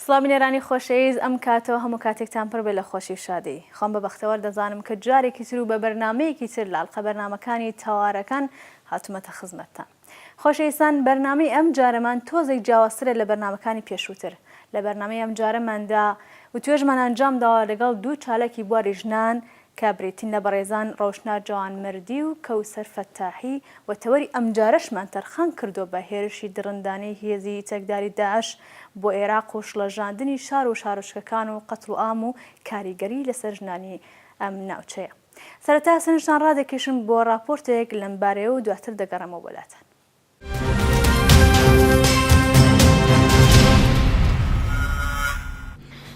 سڵامی نێرانی خۆشەویست ئەم کاتەوە هەموو کاتێکتان پڕ بێ لە خۆشی و شادی. خۆم بە بەختەوەر دەزانم کە جارێکی تر و بە بەرنامەیەکی تر لە ئەڵقە بەرنامەکانی تەوارەکان هاتوومەتە خزمەتتان. خۆشەویستان، بەرنامەی ئەم جارەمان تۆزێک جیاوازترە لە بەرنامەکانی پێشووتر. لە بەرنامەی ئەم جارەماندا و توێژمان ئەنجام داوە لەگەڵ دوو چالەکی بواری ژنان کە بریتین لە بەڕێزان ڕۆشنا جوانمردی و کەوسەر فەتاحی و تەوەری ئەم جارەشمان تەرخان کردو بە هێرشی درندانەی هێزی تێکداری داعش بۆ عێراق و شڵەژاندنی شار و شارۆچکەکان و قەتڵ و ئام و کاریگەری لەسەر ژنانی ئەم ناوچەیە. سەرەتا سنجتان ڕادەکێشم بۆ راپۆرتێک لەم بارەیە و دواتر دەگەڕێمەوە بۆلاتان.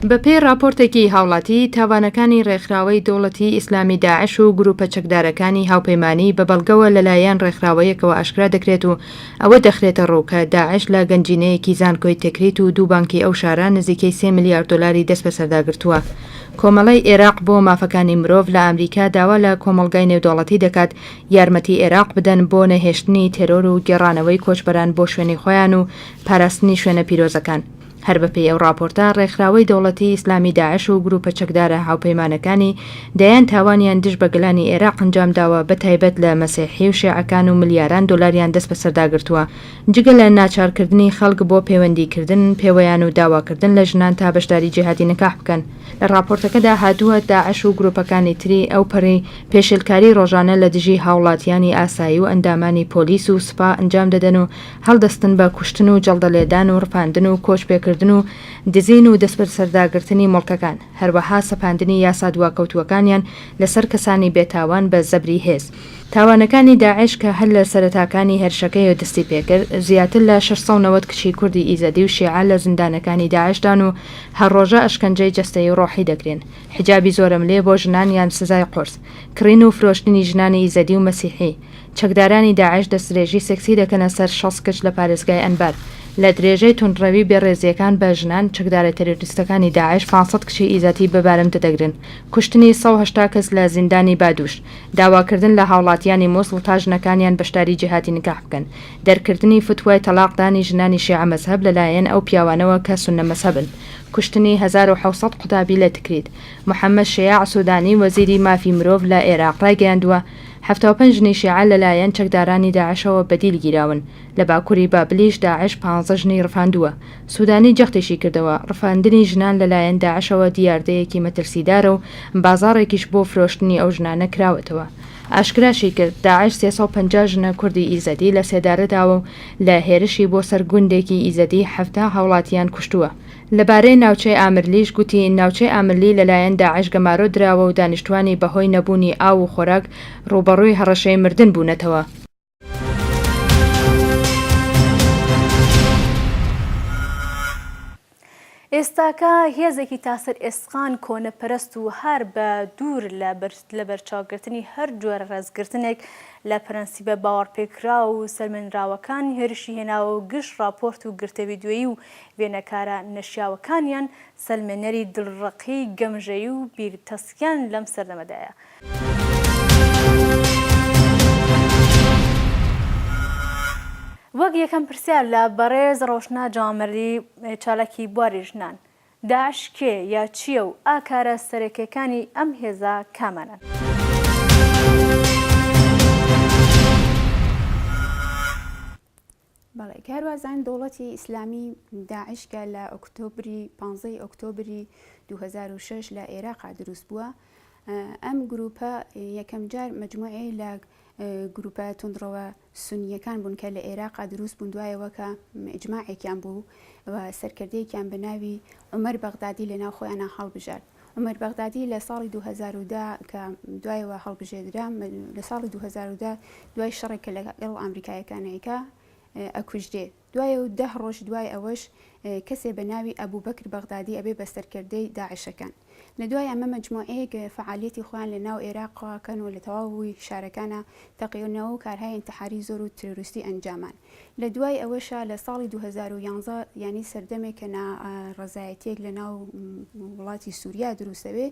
بەپێی راپۆرتێکی هاوڵاتی، تاوانەکانی ڕێکخراوەی دەوڵەتی ئیسلامی داعش و گروپە چەکدارەکانی هاوپەیمانی بە بەڵگەوە لەلایەن ڕێکخراوەیەکەوە ئاشکرا دەکرێت و ئەوە دەخرێتە ڕوو کە داعش لە گەنجینەیەکی زانکۆی تێکریت و دوو بانکی ئەو شارە نزیکەی 3 ملیارد دلاری دەست بەسەرداگرتووە. کۆمەڵی عێراق بۆ مافەکانی مرۆڤ لە ئەمریکا داوا لە کۆمەڵگای نێودەوڵەتی دەکات یارمەتی عێراق بدەن بۆ نەهێشتنی تێرۆر و گێڕانەوەی کۆچبەران بۆ شوێنی خۆیان و پاراستنی شوێنە پیرۆزەکان. هەر بەپێی ئەو راپۆرتە ڕێکخراوەی دەوڵەتی ئیسلامی داعش و گروپە چەکدارە هاوپەیمانەکانی دەیان تاوانیان دژ بە گەلانی عێراق ئەنجام داوە بە تایبەت لە مەسیحی و شیعەکان و ملیاران دۆلاریان دەست بەسەرداگرتووە جگە لە ناچارکردنی خەڵک بۆ پەیوەندیکردن پێوەیان و داواکردن لە ژنان تا بەشداری جیهادی نکاح بکەن. لە راپۆرتەکەدا هاتووە داعش و گروپەکانی تری ئەو پەڕی پێشێلکاری ڕۆژانە لە دژی هاوڵاتیانی ئاسایی و ئەندامانی پۆلیس و سوپا ئەنجام دەدەن و هەڵدەستن بە کوشتن و جەڵدەلێدان و ڕپاندن و کۆچپێکردن و دزین و دەستبەسەرداگرتنی مڵکەکان، هەروەها سەپاندنی یاسا دواکەوتووەکانیان لەسەر کەسانی بێتاوان بە زەبری هێز. تاوانەکانی داعش کە هەر لە سەرەتاکانی هێرشەکەی دەستی پێکرد، زیاتر لە 690 کچی کوردی ئیزەدی و شیعە لە زیندانەکانی داعشدان و هەرڕۆژە ئەشکەنجەی جەستەیی و ڕۆحی دەکرێن. حجابی زۆرم لێ بۆ ژنان یان سزای قورس، کڕین و فرۆشتنی ژنانی ئیزەدی و مەسیحی. چەکدارانی داعش دەستدرێژی سێکسی دەکەنە سەر 60 کچ لە پارێزگای ئەنبار. لە درێژەی تونڕەوی بێڕێزیەکان بە ژنان چەکدارە تەرۆریستەکانی داعش 500 کچی ئیزەتی بەبارەم دەدەگرن. کوشتنی 180 کەس لە زیندانی بادوش، داواکردن لە هاوڵاتیانی مووسڵ تا ژنەکانیان بەشداری جیهادی نکاح بکەن، دەرکردنی فتوای تەلاقدانی ژنانی شیعە مەزهەب لەلایەن ئەو پیاوانەوە کە سوننە مەزهەبن، کوشتنی 1700 قوتابی لە تکریت. محەممەد شیاع سودانی وەزیری مافی مرۆڤ لە عێراق ڕایگەیاندووە 75 ژنی شیعە لەلایەن چەکدارانی داعشەوە بەدیل گیراون. لە باکووری بابلیش داعش 15 ژنی ڕفاندووە. سودانی جەختێکی کردەوە ڕفاندنی ژنان لەلایەن داعشەوە دیاردەیەکی مەترسیدارە و بازاڕێکیش بۆ فرۆشتنی ئەو ژنانە کراوەتەوە. ئاشکراشی کرد داعش 350 ژنە کوردی ئیزەدی لە سێدارەداوە و لە هێرشی بۆ سەرگوندێکی ئیزەدی 7 هاوڵاتیان کوشتووە. لەبارەی ناوچەی ئامرلیش گوتی ناوچەی ئامرلی لەلایەن داعش گەمارۆ دراوە و دانیشتوانی بەهۆی نەبوونی ئاو و خۆراک ڕوبەڕووی هەڕەشەی مردن بوونەتەوە. ئێستاکە هێزێکی تاسر ئێسقان کۆنەپەرست و هەر بە دوور لە بەرچاوگرتنی هەر جۆرە ڕێزگرتنێک لە پرەنسیبە باوەڕپێکرا و سەرمەنراوەکان هێرشی هێناوە و گشت راپۆرت و گرتە ڤیدیۆیی و وێنەکارە نەشیاوەکانیان سەلمێنەری دڵڕەقی گەمژەیی و بیرتەسکیان لەم سەردەمەدایە. وەک یەکەم پرسیار لە بەڕێز ڕۆشنا جوانمردی چالاکی بواری ژنان، داعش کێ یا چییە و ئاکارە سەرەکیەکانی ئەم هێزە کامانن؟ بەڵێ کاروازان دەوڵەتی ئیسلامی داعش کە لە 15 ئۆکتۆبری 2006 لە عێراقا دروست بووە. ئەم گروپە یەکەم جار مەجموعەی لە گروپە تونندڕەوە سونیەکان بوون کە لە عێراقا دروست بوون، دوایەوە کە ئیجماعێکیان بوو و سەرکردەیەکیان بەناوی عومەر بەغدادی لە ناو خۆیانە هەڵبژارد. عومەر بەغدادی لە ساڵی 2010 کە دوایەوە هەڵبژێردرا، لە ساڵی 2010 دوای شەڕێک کە لەگەڵ ئەمریکایەکانەیەکە ئەکوژدێ. دوایە و 10 ڕۆژ دوای ئەوەش کەسێ بە ناوی ئەبوو بەکر بەغدادی ئەبێ بە سەرکردەی داعشەکان. لە دوای ئەمە مجموعەیەک فعالیەتی خۆیان لە ناو عێراقکەن و لە تەواوی شارەکانە تەقیێنەوە و کارهای ئینتحاری زۆر و تروریستی ئەنجامان. لە دوای ئەوەشە لە ساڵی 2011 ینی سەردەمێک کە ڕزایەتێک لە ناو وڵاتی سووریا دروستەوێ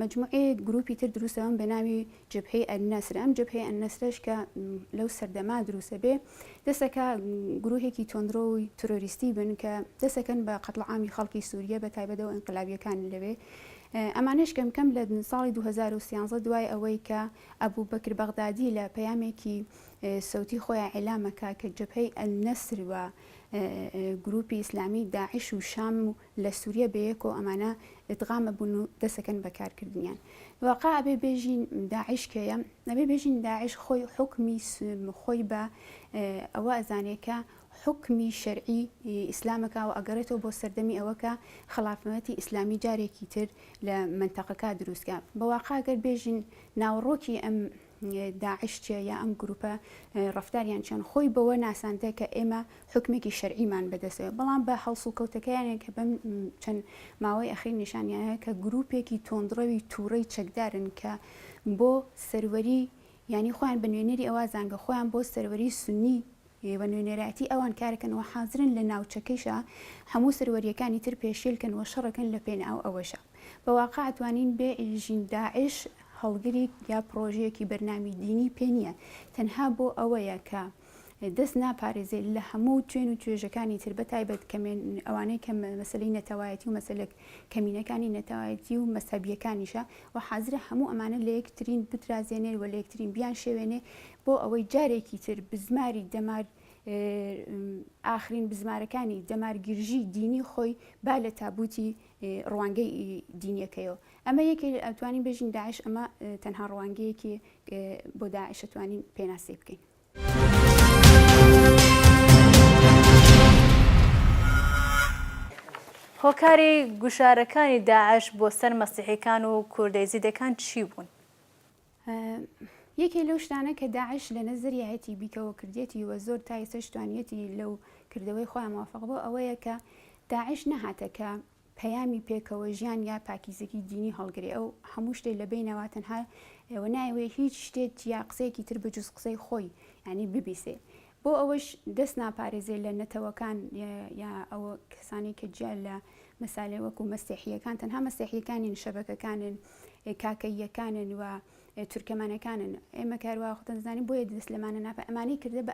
مجموعەیە گروپی تر دروستەوەن بە ناوی جبهەی ئەلنەسر. ئەم جبهەی ئەلنەسرش کە لەو سەردەما دروستە بێ دەسەکە گروهێکی تۆندڕۆی تۆریستی بن کە دەسەکەن بە قەتڵعامی خەڵکی سووریە بە تایبەتەوە ئینقلابیەکان لەوێ. ئەمانش کەم لە ساڵی 2013 دوای ئەوەی کە ئەبوو بەکر بەغدادی لە پەیامێکی سەوتی خۆیان ئێلامەکە کە جبهەی ئەلنەسر و گروپی ئیسلامی داعش و شام لە سووریە بەیەک و ئەمانە ئدغامە بوون و دەسەکەن بەکارکردنیان. واقع ئەبێ بێژین داعش کەیە ئەبێ بێژین داعش خۆی حکمی خۆی بە ئەوە ئەزانێکە حکمی شەرعی ئیسلامەکە و ئەگەڕێتەوە بۆ سەردەمی ئەوەکە خلافەتی ئیسلامی جارێکی تر لە منتەقەکە دروستکە. بەواقع گەر بێژین ناوڕۆکی ئەم داعش چیە یا ئەم گروپە ڕفتاریان چەند خۆی بەوە ناسانتە کە ئێمە حکمێکی شەرعیمان بەدەستەوە، بەڵام بە هەڵسو کەوتەکەیانێک کە بەم چەند ماوەی ئەخیر نیشانیانەیە کە گروپێکی تۆندڕەوی تووڕەی چەکدارن کە بۆ سەروەری ینی خۆیان بە نوێنەری ئەوازانگە خۆیان بۆ سەروەری سنی و نوێنەراتی ئەوان کارەکەنەوە حازرن لە ناوچەکەیشە هەموو سەروەریەکانی تر پێشێلکەن و شەڕەکەن لە پێنە ئەو ئەوەشە. بەواقع ئەتوانین بێ ژین داعش هەڵگری یا پرۆژەیەکی بەرنامی دینی پێ نییە، تەنها بۆ ئەوەیە کە دەست ناپارێزێت لە هەموو توێن و توێژەکانی تر بەتایبەت ئەوانەی کە مەسلەی نەتەوایەتی و مەسلە کەمینەکانی نەتەوایەتی و مەسەبیەکانیشە و حازرە هەموو ئەمانە لە یەکترین بترازێنێ و لە یەکترین بیان شێوێنێ بۆ ئەوەی جارێکی تر بزماری دەمار ئاخرین بزمارەکانی دەمارگیرژی دینی خۆی با لە تابوتی ڕوانگەی دینیەکەیەوە. ئەمە یەکی ئەتوانین بێژین داعش ئەمە تەنها ڕوانگەیەکی بۆ داعش ئەتوانین پێناسێ بکەین. هۆکاری گوشارەکانی داعش بۆ سەر مەسیحیەکان و کوردەیزیدەکان چی بوون؟ یەکێ لەو شتانە کە داعش لە نەزەریایەتی بیکەوە کردێتی وە زۆر تا ئێستا توانیەتی لەو کردەوەی خۆیان موافق بۆ ئەوەیە کە داعش نەهاتە کە پەیامی پێکەوە ژیان یا پاکیزەکی دینی هەڵگرێ ئەو هەموو شتێک لە بینەوە تەنها ئێوە نایوێ هیچ شتێک یا قسەیەکی تر بەجوز قسەی خۆی ینی ببیسێ. بۆ ئەوەش دەست ناپارێزێ لە نەتەوەکان یا ئەوە کەسانی کە جیال لە مەسالێ وەکو مەسیحیەکان تەنها مەسیحیەکانین شەبەکەکانن کاکەیەکانن و تورکمانەکانن. ئێمە کاروە خۆتەنزانانی بۆیە دەست لەمانە ناپە ئەمانەی کردە بە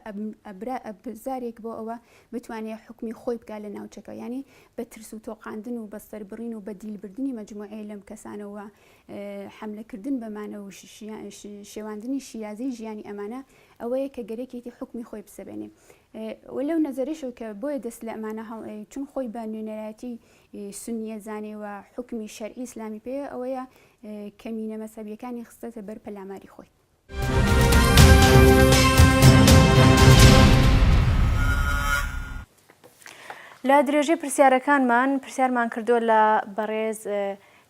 ئەبزارێک بۆ ئەوە بتوانێت حکمی خۆی بکات لە ناوچەکە، ینی بە ترس و تۆقااندن و بە سەربڕین و بە دیلبردننی مجموعەیە لەم کەسانەوە حملەکردن بەمانە و شێواندنی شیازی ژیانی ئەمانە ئەوەیە کە گەرەێکی حکمی خۆی بسەبێنێ. لەو نەزەرشەوە کە بۆیە دەست لە ئەمانە چون خۆی بە نوێنەراتی سنیە زانێ و حکمی شەرعی ئیسلامی پێ ئەوەیە کەمینە مەسەبیەکانی خستەتە بەر پەلاماری خۆی. لە درێژەی پرسیارمان کردو لە بەڕێز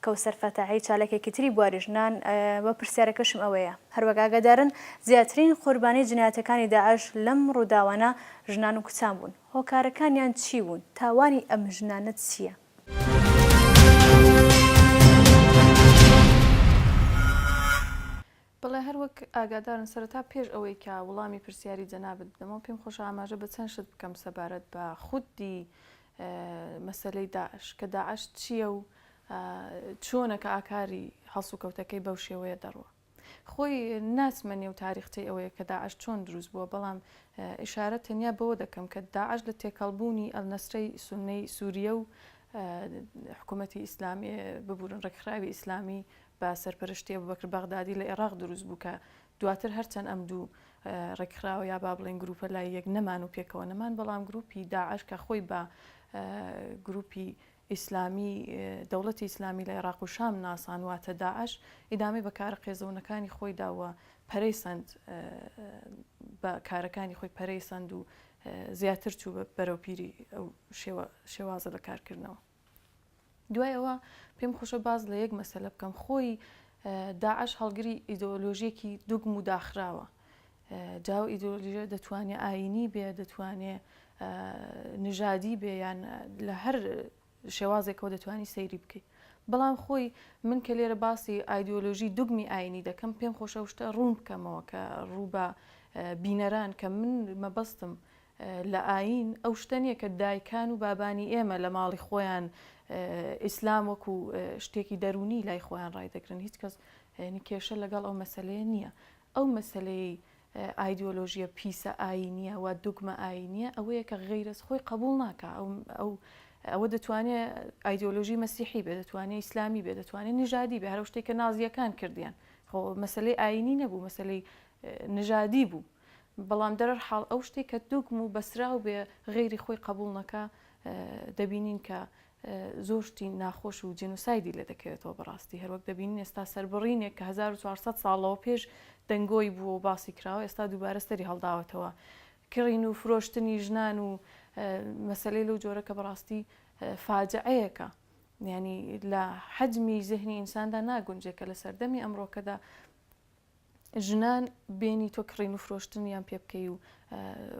کەوسەر فەتاحی چالەکێکی تری بواری ژنان بە پرسیارەکەشم ئەوەیە هەروەک ئاگادارن زیاترین قوربانی جنایەتەکانی داعش لەم ڕووداوانە ژنان و کچان بوون. هۆکارەکانیان چی بوون؟ تاوانی ئەم ژنانە چییە؟ بەڵێ هەروەک ئاگادارن سەرەتا پێش ئەوەی کە وەڵامی پرسیاری جەنابەت بدەمەوە پێم خۆش ئاماژە بە چەند شت بکەم سەبارەت بە خودی مەسەلەی داعش کە داعش چییە و چۆنە کە ئاکاری هەڵسوکەوتەکەی بەو شێوەیە دەڕوە. خۆی ناسمە نێو تاریخچەی ئەوەیە کە داعش چۆن دروست بووە، بەڵام ئیشارە تەنیا بەوە دەکەم کە داعش لە تێکەڵبوونی ئەلنەسرەی سونەی سووریە و حکوومەتی ئیسلامی ببوورن ڕێکخراوی ئیسلامی بە سەرپەرشتی ئەبوبەکر بەغدادی لە عێراق دروست بوو کە دواتر هەرچەند ئەم دوو ڕێکخراوە یا با بڵێن گروپە لای یەک نەمان و پێکەوە نەمان، بەڵام گروپی داعش کە خۆی بە گروپی ئیسلامی دەوڵەتی ئیسلامی لە عێراق و شام ناسان واتە داعش ئیدامی بە کارە قێزەونەکانی خۆی داوە پەرەیسەند بە کارەکانی خۆی پەرەیسەند و زیاتر چوو بەرەوپیری ئەو شێوازە لە کارکردنەوە. دوایەوە پێم خۆشە باز لە یەک مەسەلە بکەم خۆی داعش هەڵگری ئیدۆلۆژیەکی دوگم و داخراوە. جاو ئیدۆلۆژیە دەتوانێت ئاینی بێ، دەتوانێت نژادی بێ، یان لە هەر شێوازێکەوە دەتوانی سەیری بکەیت، بەڵام خۆی من کە لێرە باسی ئایدۆلۆژی دوگمی ئاینی دەکەم پێم خۆشە شتە ڕوون بکەمەوە کە ڕوو بە بینەران کە من مەبەستم لە ئاین ئەو شتە نیە کە دایکان و بابانی ئێمە لە ماڵی خۆیان ئیسلام وەکو شتێکی دەرونی لای خۆیان ڕایدەگرن هیچ کەس کێشە لەگەڵ ئەو مەسلەیە نییە. ئەو مەسلەی ئایدۆلۆژیە پیسە ئاینیە و دوگمە ئاینیە ئەوەیە کە غەیرەس خۆی قبول ناکە ئەوە دەتوانێت ئایدۆلۆژی مەسیحی بێ، دەتوانێت ئیسلامی بێ، دەتوانێت نژادی بێ، هەرو شتێککە نازیەکان کردیان خۆ مەسلەی ئاینی نەبوو، مەسلەی نژادی بوو. بەڵام دەرەر حاڵ ئەو شتێک کە دوگم و بەسراو بێ غەیری خۆی قبول نەکە دەبینین کە زۆر شتی ناخۆش و جێنوسایدی لێ دەکەوێتەوە بەڕاستی. هەروەک دەبینین ئێستا سەربڕینێک کە 1400 ساڵەوە پێش دەنگۆی بووە و باسی کراوە ئێستا دووبارە سەری هەڵداوەتەوە کڕین و فرۆشتنی ژنان و مەسلەی لەو جۆرە کە بەڕاستی فاجعەیەکە، یعنی لە حەجمی ذهنی ئینساندا ناگونجێکە لە سەردەمی ئەمڕۆکەدا ژنان بینی تۆ کڕین و فرۆشتنیان پێ بکەی و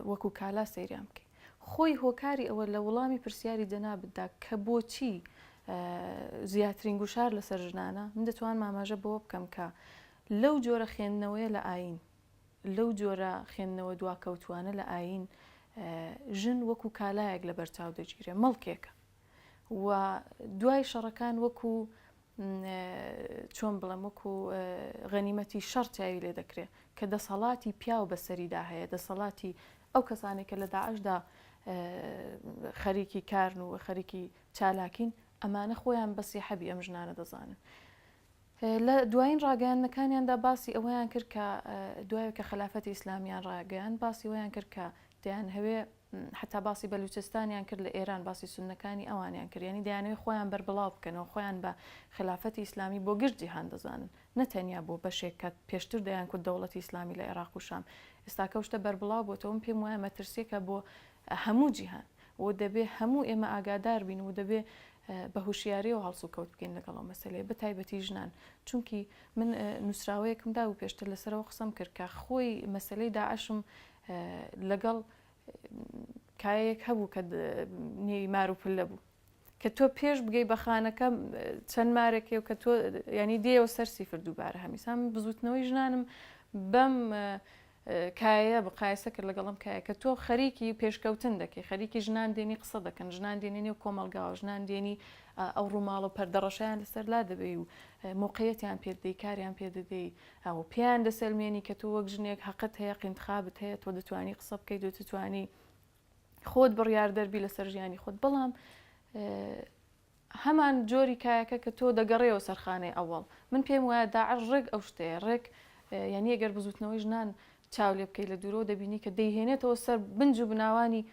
وەکو کالا سەیریان بکەی. خۆی هۆکاری ئەوە لە وەڵامی پرسیاری جەنابتدا کە بۆچی زیاترین گوشار لەسەر ژنانە، من دەتوان ماماژە بەوە بکەم کە لەو جۆرە خوێندنەوەیە لە ئاین، لەو جۆرە خوێندنەوە دواکەوتوانە لە ئاین ژن وەکو کالایەک لە بەرچاو دەگیرێ، مەڵکێکە و دوای شەڕەکان وەکو چۆن بڵێم وەکو غەنیمەتی شەڕ چاوی لێ دەکرێت کە دەسەڵاتی پیا و بەسەریدا هەیە، دەسەڵاتی ئەو کەسانێکە لە داعشدا خەریکی کارن و خەریکی چالاکین ئەمانە خۆیان بەسی حەبی ئەم ژنانە دەزانن. لە دوایین ڕاگەیاندنەکانیاندا باسی ئەوەیان کرد کە دوای کە خلافەتی ئیسلامیان ڕاگەیان باسی ئەویان کرد کە دەیان هەوێ حتا باسی بەلوچستانیان کرد لە ئێران باسی سونەکانی ئەوانیان کرد، ینی دەیانەوێت خۆیان بەربڵاو بکەنەوە، خۆیان بە خلافەتی ئیسلامی بۆ گشت جیهان دەزانن، نەتەنیا بۆ بەشێک کە پێشتر دەیان کرد دەوڵەتی ئیسلامی لە عێراق و شام. ئێستا کەوشتە بەربڵاو بۆتەوە پێم وایە مەترسێکە بۆ هەموو جیهان و دەبێ هەموو ئێمە ئاگادار بین و دەبێ بە هوشیاری و هەڵسو کەوت بکەین لەگەڵ مەسلەیە بە تایبەتی ژنان. چونکی من نووسراوەیەکمدا و پێشتر لەسەرەوە قسەم کرد کە خۆی مەسلەی داعشم لەگەڵ کایەک هەبوو کە نێوی مار و پلە بوو کە تۆ پێش بگەی بە خانەکە چەند مارێکی و کە تۆ ینی دێەوە سەر سیفر دووبارە هەمیسان بزوتنەوەی ژنانم بەم کایە بەقایسە کرد لەگەڵم کایە کە تۆ خەریکی پێشکەوتن دەکەی، خەریکی ژنان دێنی قسە دەکەن، ژنان دێنێ و کۆمەلگاوە، ژنان دێنی ئەو ڕووماڵ و پەردەڕەشیان لەسەر لا دەبێ و موقعیەتیان پێدەی کاریان پێ دەدەی ئەو پێیان دەسەلمێنی کە تۆ وەک ژنێک حەقت هەیە قینتخابت هەیە تۆ دەتوانی قسە بکەیت و دەتوانی خۆت بڕیار دەربی لەسەر ژیانی خۆت. بەڵام هەمان جۆری کایەکە کە تۆ دەگەڕێەوە سەرخانەی ئەوڵ من پێم وایە داعش ڕێک ئەو شتەیە ڕێک یعنی ئەگەر بزوتنەوەی ژنان چاو لێ بکەی لە دوورەوە دەبینی کە دەیهێنێتەوە سەر بنج و بناوانی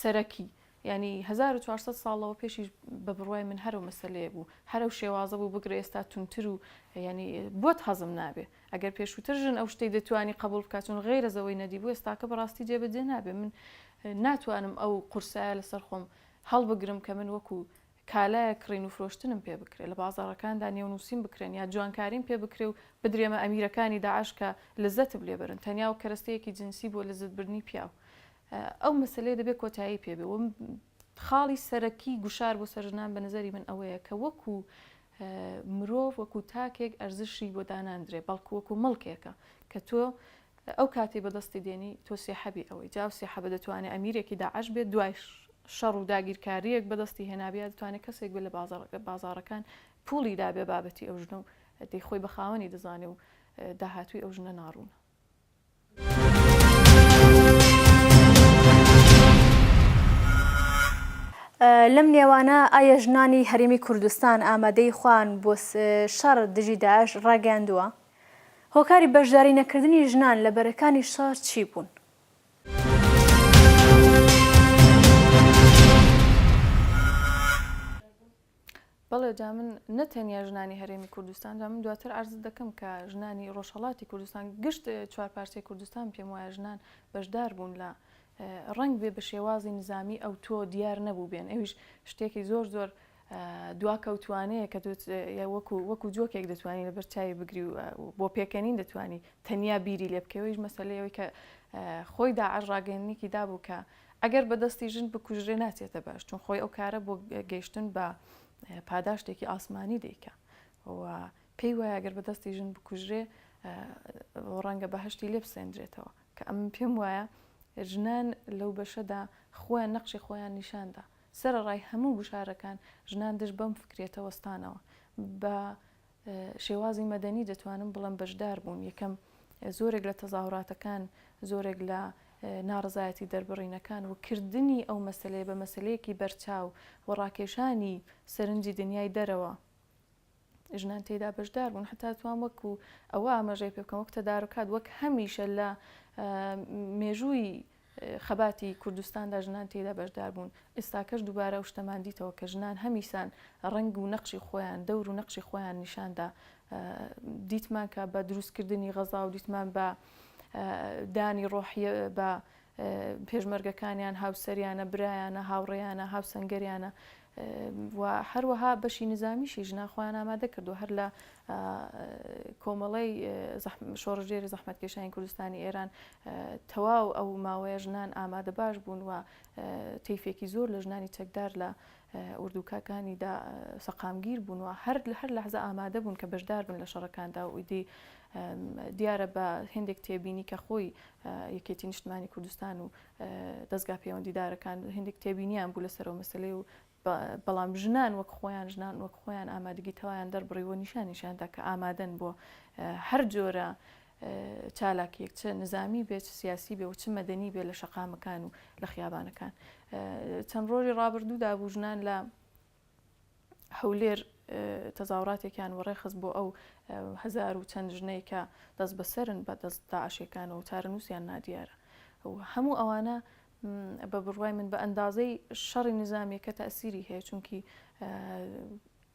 سەرەکی، ینی 1400 ساڵەوە پێشی بە بڕوای من هەرو مەسلەیە بوو، هەرو شێوازە بوو بگرێ ئێستا تونتر و ینی بۆت حەزم نابێ ئەگەر پێشووتر ژن ئەو شتەی دەتوانی قبول بکات چون غەیرە زەوەی نەدیبوو ئێستاکە بەڕاستی جێبەجێ نابێ. من ناتوانم ئەو قورسایە لەسەر خۆم هەڵبگرم کە من وەکو کالایە کڕین و فرۆشتنم پێ بکرێت لە بازاڕەکاندا نێونووسیم بکرێن یا جوانکاریم پێ بکرێ و بدرێمە ئەمیرەکانی داعش کە لەزەتم لێبرن تەنیا و کەرەستەیەکی جنسی بۆ لەزەتبرنی پیاو. ئەو مەسلەیە دەبێت کۆتایی پێبێ و خاڵی سەرەکی گوشار بۆ سەرژنان بە نظری من ئەوەیە کە وەکو مرۆڤ وەکو تاکێک ئەرزشی بۆ داناندرێ بەڵکو وەکو مڵکێکە کە تۆ ئەو کاتی بەدەستی دێنی تۆ سێحەبی ئەوەی جاو سێحەبە دەتوانێت ئەمیرێکی داعش بێت دوای شەڕ و داگیرکاریەک بەدەستی هێنابێت دەتوانێت کەسێک بێت لە بازاڕەکان پوڵی دابێ بابەتی ئەو ژنە و دەی خۆی بە خاوەنی دەزانێ و داهاتووی ئەو ژنە ناڕوونە. لەم نێوانە ئایا ژنانی هەرێمی کوردستان ئامادەی خوان بۆ شەڕ دژی داعش ڕاگەاندووە؟ هۆکاری بەشداری نەکردنی ژنان لە بەرەکانی شەڕ چی بوون؟ بەڵێ جا من نەتەنیا ژنانی هەرێمی کوردستان جا من دواتر عەرز دەکەم کە ژنانی ڕۆژهەڵاتی کوردستان گشت چوارپارچەی کوردستان پێم وایە ژنان بەشدار بوون لە ڕنگ بێ بە شێوازی نظامی ئەو تۆ دیار نەبوو بێن ئەویش شتێکی زۆر زۆر دواکەوتوانەیە کە وەکو جۆکێک دەتوانانی لەبەر چاوی بگری و بۆ پێکەنین دەتوانی تەنیا بیری لێ بکەوەیش مەسەلەیەوەی کە خۆی داعش ڕاگەیەنێکی دابوو کە ئەگەر بەدەستی ژن بکوژرێ ناچێتە باش چون خۆی ئەو کارە بۆ گەیشتن بە پاداشتێکی ئاسمانی دەیکە و پێی وایە ئەگەر بەدەستی ژن بکوژرێ ڕەنگە بەهشتی لێ بسێنرێتەوە کە ئەم پێم وایە ژنان لەو بەشەدا خۆیان نەقشی خۆیان نیشاندا سەرڕای هەموو گوشارەکان ژنان دەش بەم فکرێتە وەستانەوە بە شێوازی مەدەنی دەتوانم بڵم بەشدار بوون یەکەم زۆرێک لە تەزاوڕاتەکان زۆرێک لە ناڕزایەتی دەربڕینەکان و کردنی ئەو مەسلەیە بە مەسلەیەکی بەرچاو و ڕاکێشانی سەرنجی دنیای دەرەوە ژنان تێدا بەشدار بوون حتا توان وەکو ئەوە ئاماژەی پێ بکەم وەک تەدارکات وەک هەمیشە لە مێژووی خەباتی کوردستاندا ژنان تێدا بەشدار بوون ئێستاکەش دووبارە و شتەماندیتەوە کە ژنان هەمیسان ڕنگ و نەقشی خۆیان دەور و نەقشی خۆیان نیشاندا دیتمان کە بە دروستکردنی غەزا و دیتمان بە دانی ڕۆحیە بە پێشمەرگەکانیان هاوسەریانە برایانە هاوڕێیانە هاوسەنگەریانە و هەروەها بەشی نظامیشی ژنا خۆیان ئامادە کردو هەر لە کۆمەڵەی شۆڕژێری زەحمەتکێشانی کوردستانی ئێران تەواو ئەو ماوەیە ژنان ئامادە باش بوون و تەیفێکی زۆر لە ژنانی چەکدار لە ئوردوکاکانیدا سەقامگیر بوون و هەر لەحظە ئامادە بوون کە بەشدار بن لە شەڕەکاندا و ئیدی دیارە بە هێندێک تێبینی کە خۆی یەکێتی نیشتمانی کوردستان و دەستگا پەیوەندیدارەکان هێندێک تێبینیان بوو لەسەرەوە مەسلەی و بەڵام ژنان وەک خۆیان ژنان وەک خۆیان ئامادەگی تەوایان دەربڕیوە نیشانیشاندا کە ئامادەن بۆ هەر جۆرە چالاکیەک چه نظامی بێت سیاسی بێ و چ مەدەنی بێ لە شەقامەکان و لە خیابانەکان چەند ڕۆژی ڕابردوودا بوو ژنان لە هەولێر تەزاوڕاتێکیان وەڕێخست بۆ ئەو هەزار و چەند ژنەی کە دەست بەسەرن بە دەست داعشێکانەوە و چارەنووسیان نادیارە و هەموو ئەوانە بە بڕوای من بە ئەندازەی شەڕی نظامیەکە تەئسیری هەیە چونکی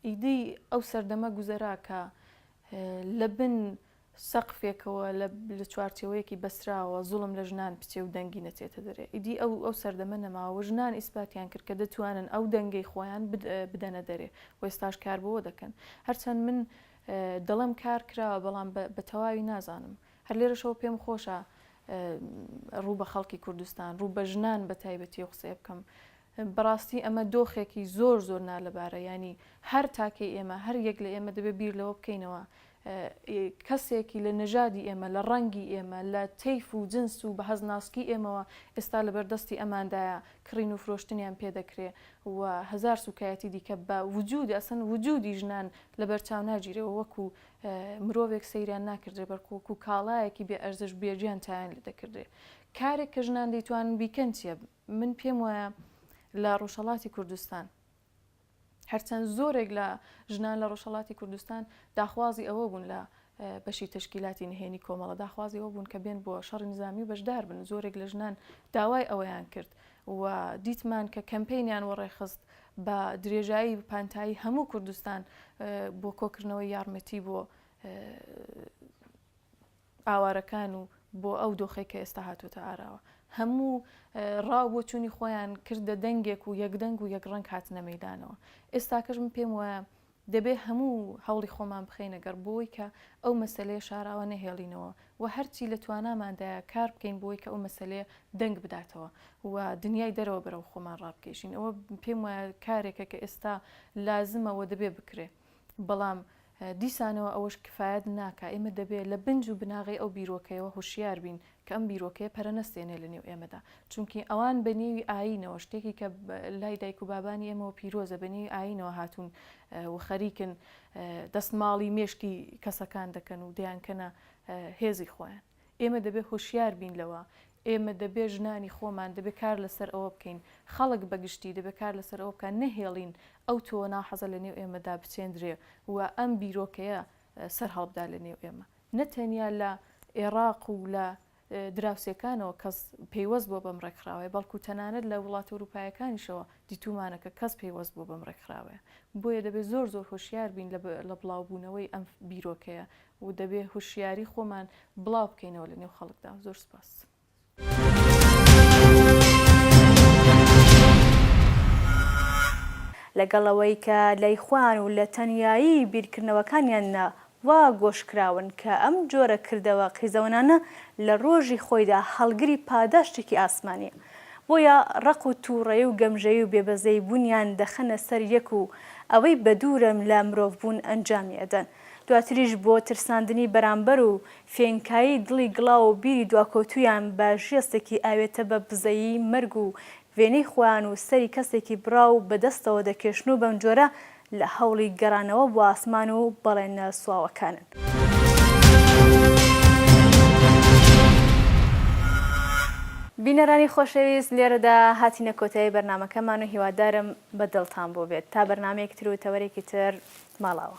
ئیدەی ئەو سەردەمە گوزەرا کە لە بن سەقفێکەوە لە چوارچێوەیەکی بەسراوە زوڵم لە ژنان پچێ و دەنگی نەچێتە دەرێ ئیدی ئەو سەردەمە نەماوە ژنان ئیسپاتیان کرد کە دەتوانن ئەو دەنگەی خۆیان بدەنە دەرێ و ئێستاش کار بەوە دەکەن هەرچەند من دەڵم کار کراوە بەڵام بە تەواوی نازانم هەر لێرەشەوە پێم خۆشە ڕوو بە خەڵکی کوردستان ڕوو بە ژنان بە تایبەتی و قسە بکەم بەڕاستی ئەمە دۆخێکی زۆر زۆر نالەبارە ینی هەر تاکەی ئێمە هەر یەک لە ئێمە دەبێت بیر لەوە بکەینەوە کەسێکی لە نەژادی ئێمە لە ڕەنگی ئێمە لە تەیف و جنس و بە هەزناسکی ئێمەوە ئێستا لە بەردەستی ئەماندایە کڕین و فرۆشتنیان پێدەکرێ و هزار سوکایەتی دیکە بە وجود ئەسن وجودی ژنان لە بەرچاو ناگیرێەوە وەکو مرۆڤێک سەیریان ناکردێ بەرکۆک و کاڵایەکی بێ ئەرزش بێجیان تایان لێ دەکردێ کارێک کە ژنان دەیتوانن بیکەن چیە من پێم وایە لە ڕۆژهەڵاتی کوردستان هەرچەند زۆرێک لە ژنان لە ڕۆژهەڵاتی کوردستان داخوازی ئەوە بوون لە بەشی تشکیلاتی نهێنی کۆمەڵە داخوازی ئەوە بوون کە بێن بۆ شەڕی نظامی بەشدار بن زۆرێک لە ژنان داوای ئەوەیان کرد و دیتمان کە کەمپینیان وەڕێخست بە درێژایی پانتایی هەموو کوردستان بۆ کۆکردنەوەی یارمەتی بۆ ئاوارەکان و بۆ ئەو دۆخێک کە ئێستا هاتوۆتە ئاراوە هەموو ڕاو بۆ چوونی خۆیان کردە دەنگێک و یەکدەنگ و یەک ڕەنگ هاتنە مەیدانەوە ئێستاکەش من پێم وایە دەبێ هەموو هەوڵی خۆمان بخەینەگەر بۆی کە ئەو مەسلەیە شاراوە نەهێڵینەوە و هەرچی لە تواناماندایە کار بکەین بۆی کە ئەو مەسلەیە دەنگ بداتەوە و دنیای دەرەوە بەرەو خۆمان ڕابکێشین ئەوە پێم وایە کارێکە کە ئێستا لازمەوە دەبێ بکرێ بەڵام دیسانەوە ئەوەش کفایەت ناکە ئێمە دەبێت لە بنج و بناغی ئەو بیرۆکەیەوە هوشیار بین کە ئەم بیرۆکەیە پەرەنەستێنێ لە نێو ئێمەدا چونکی ئەوان بە نێوی ئاینەوە شتێکی کە لای دایک و بابانی ئێمەوە پیرۆزە بە نێوی ئاینەوە هاتوون و خەریکن دەستماڵی مێشکی کەسەکان دەکەن و دەیانکەنە هێزی خۆیان ئێمە دەبێت هوشیار بین لەوە ئێمە دەبێت ژنانی خۆمان دەبێت کار لەسەر ئەوە بکەین خەڵک بەگشتی دەبێت کار لەسەر ئەوە بکە نەهێڵین ئەو تۆ ناحەزە لە نێو ئێمەدا بچێندرێ و ئەم بیرۆکەیە سەر هەڵبدا لە نێو ئێمە نەتەنیا لە عێراق و لە دراوسەکانەوە کەس پەیوەست بۆ بەم ڕێکخراوەیە بەڵکو تەنانەت لە وڵاتە ئەوروپایەکانیشەوە دیتومانەکە کەس پەیوەست بۆ بەم ڕێکخراوەیە بۆیە دەبێت زۆر زۆر هوشیار بین لە بڵاوبوونەوەی ئەم بیرۆکەیە و دەبێت هوشیاری خۆمان بڵاو بکەینەوە لە نێو خەڵکدا زۆر سپاس. لەگەڵەوەی کە لای خوان و لە تەنیایی بیرکردنەوەکانیاننا وا گۆشکراون کە ئەم جۆرە کردەوە قیزەوەنانە لە ڕۆژی خۆیدا هەڵگری پاداشتێکی ئاسمانیە بۆیە ڕق و تووڕێی و گەمژەی و بێبەزەی بوونیان دەخەنە سەر یەک و ئەوەی بە دوورم لە مرۆڤ بوون ئەنجامی ئەدەن. دواتریش بۆ ترساندنی بەرامبەر و فێنکایی دڵی گڵاو و بیری دواکۆتویان بە ژێستێکی ئاوێتە بە بزەیی مەرگ و وێنەی خۆیان و سەری کەسێکی براو بەدەستەوە دەکێشن و بەم جۆرە لە هەوڵی گەڕانەوە بۆ ئاسمان و بەڵێنە سواوەکانن. بینەرانی خۆشەویست، لێرەدا هاتینە کۆتایی بەرنامەکەمان و هیوادارم بە دڵتان بۆ بێت تا بەرنامەیەک تر و تەوەرێکی تر ماڵاوە.